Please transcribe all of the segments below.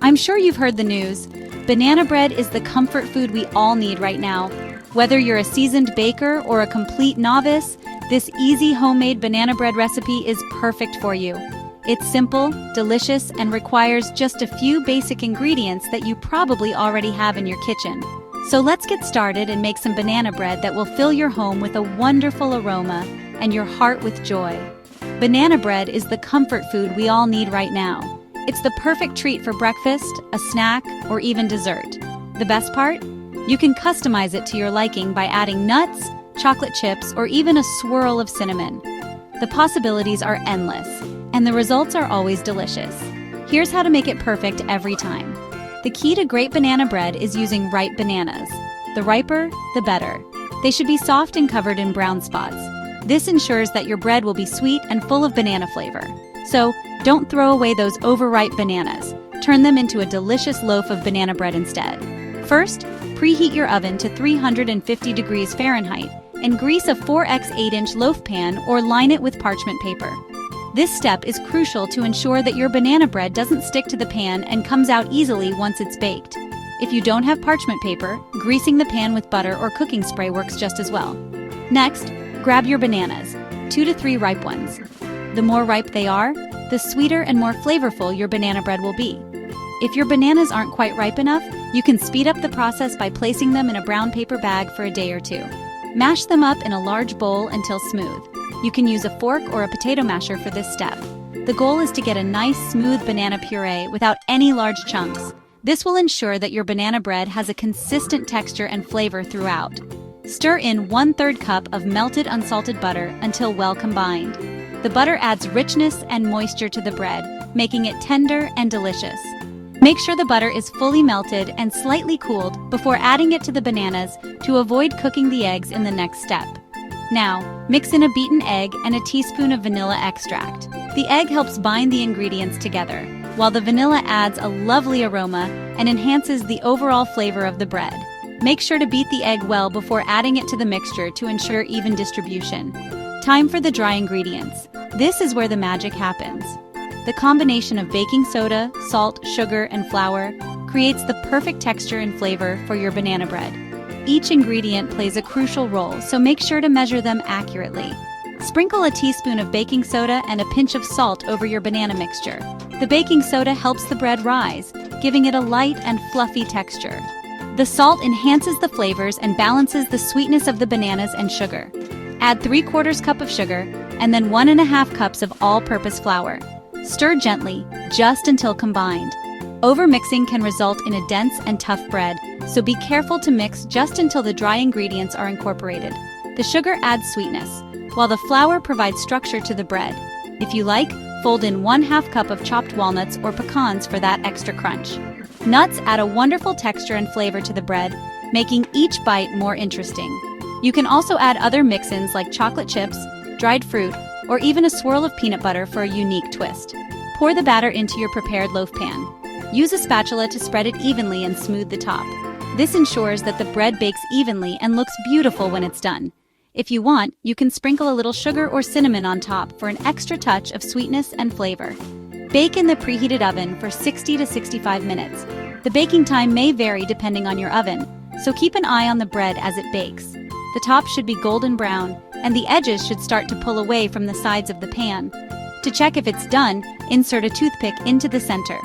I'm sure you've heard the news. Banana bread is the comfort food we all need right now. Whether you're a seasoned baker or a complete novice, this easy homemade banana bread recipe is perfect for you. It's simple, delicious, and requires just a few basic ingredients that you probably already have in your kitchen. So let's get started and make some banana bread that will fill your home with a wonderful aroma and your heart with joy. Banana bread is the comfort food we all need right now. It's the perfect treat for breakfast, a snack, or even dessert. The best part? You can customize it to your liking by adding nuts, chocolate chips, or even a swirl of cinnamon. The possibilities are endless, and the results are always delicious. Here's how to make it perfect every time. The key to great banana bread is using ripe bananas. The riper, the better. They should be soft and covered in brown spots. This ensures that your bread will be sweet and full of banana flavor. So, don't throw away those overripe bananas. Turn them into a delicious loaf of banana bread instead. First, preheat your oven to 350 degrees Fahrenheit and grease a 4x 8-inch loaf pan or line it with parchment paper. This step is crucial to ensure that your banana bread doesn't stick to the pan and comes out easily once it's baked. If you don't have parchment paper, greasing the pan with butter or cooking spray works just as well. Next, grab your bananas, 2 to 3 ripe ones. The more ripe they are, the sweeter and more flavorful your banana bread will be. If your bananas aren't quite ripe enough, you can speed up the process by placing them in a brown paper bag for a day or two. Mash them up in a large bowl until smooth. You can use a fork or a potato masher for this step. The goal is to get a nice, smooth banana puree without any large chunks. This will ensure that your banana bread has a consistent texture and flavor throughout. Stir in 1/3 cup of melted unsalted butter until well combined. The butter adds richness and moisture to the bread, making it tender and delicious. Make sure the butter is fully melted and slightly cooled before adding it to the bananas to avoid cooking the eggs in the next step. Now, mix in a beaten egg and a teaspoon of vanilla extract. The egg helps bind the ingredients together, while the vanilla adds a lovely aroma and enhances the overall flavor of the bread. Make sure to beat the egg well before adding it to the mixture to ensure even distribution. Time for the dry ingredients. This is where the magic happens. The combination of baking soda, salt, sugar, and flour creates the perfect texture and flavor for your banana bread. Each ingredient plays a crucial role, so make sure to measure them accurately. Sprinkle a teaspoon of baking soda and a pinch of salt over your banana mixture. The baking soda helps the bread rise, giving it a light and fluffy texture. The salt enhances the flavors and balances the sweetness of the bananas and sugar. Add 3/4 cup of sugar and then 1.5 cups of all-purpose flour. Stir gently, just until combined. Overmixing can result in a dense and tough bread, so be careful to mix just until the dry ingredients are incorporated. The sugar adds sweetness, while the flour provides structure to the bread. If you like, fold in 1/2 cup of chopped walnuts or pecans for that extra crunch. Nuts add a wonderful texture and flavor to the bread, making each bite more interesting. You can also add other mix-ins like chocolate chips, dried fruit, or even a swirl of peanut butter for a unique twist. Pour the batter into your prepared loaf pan. Use a spatula to spread it evenly and smooth the top. This ensures that the bread bakes evenly and looks beautiful when it's done. If you want, you can sprinkle a little sugar or cinnamon on top for an extra touch of sweetness and flavor. Bake in the preheated oven for 60 to 65 minutes. The baking time may vary depending on your oven, so keep an eye on the bread as it bakes. The top should be golden brown, and the edges should start to pull away from the sides of the pan. To check if it's done, insert a toothpick into the center.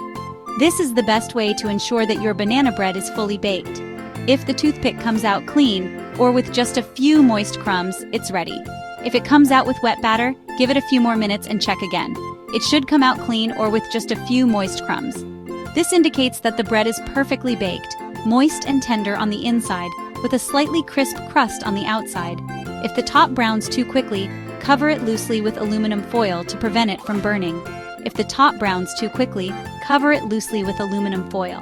This is the best way to ensure that your banana bread is fully baked. If the toothpick comes out clean, or with just a few moist crumbs, it's ready. If it comes out with wet batter, give it a few more minutes and check again. It should come out clean or with just a few moist crumbs. This indicates that the bread is perfectly baked, moist and tender on the inside, with a slightly crisp crust on the outside. If the top browns too quickly, cover it loosely with aluminum foil to prevent it from burning. If the top browns too quickly, cover it loosely with aluminum foil.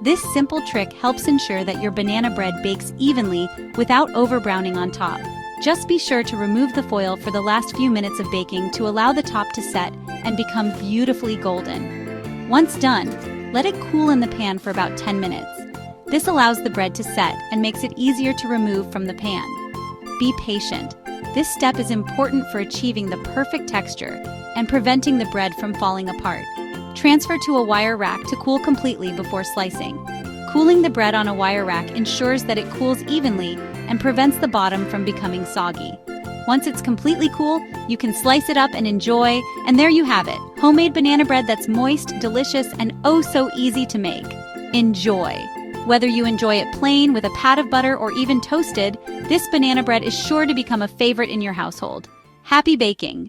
This simple trick helps ensure that your banana bread bakes evenly without over-browning on top. Just be sure to remove the foil for the last few minutes of baking to allow the top to set and become beautifully golden. Once done, let it cool in the pan for about 10 minutes. This allows the bread to set and makes it easier to remove from the pan. Be patient. This step is important for achieving the perfect texture and preventing the bread from falling apart. Transfer to a wire rack to cool completely before slicing. Cooling the bread on a wire rack ensures that it cools evenly and prevents the bottom from becoming soggy. Once it's completely cool, you can slice it up and enjoy, and there you have it, homemade banana bread that's moist, delicious, and oh so easy to make. Enjoy! Whether you enjoy it plain with a pat of butter or even toasted, this banana bread is sure to become a favorite in your household. Happy baking!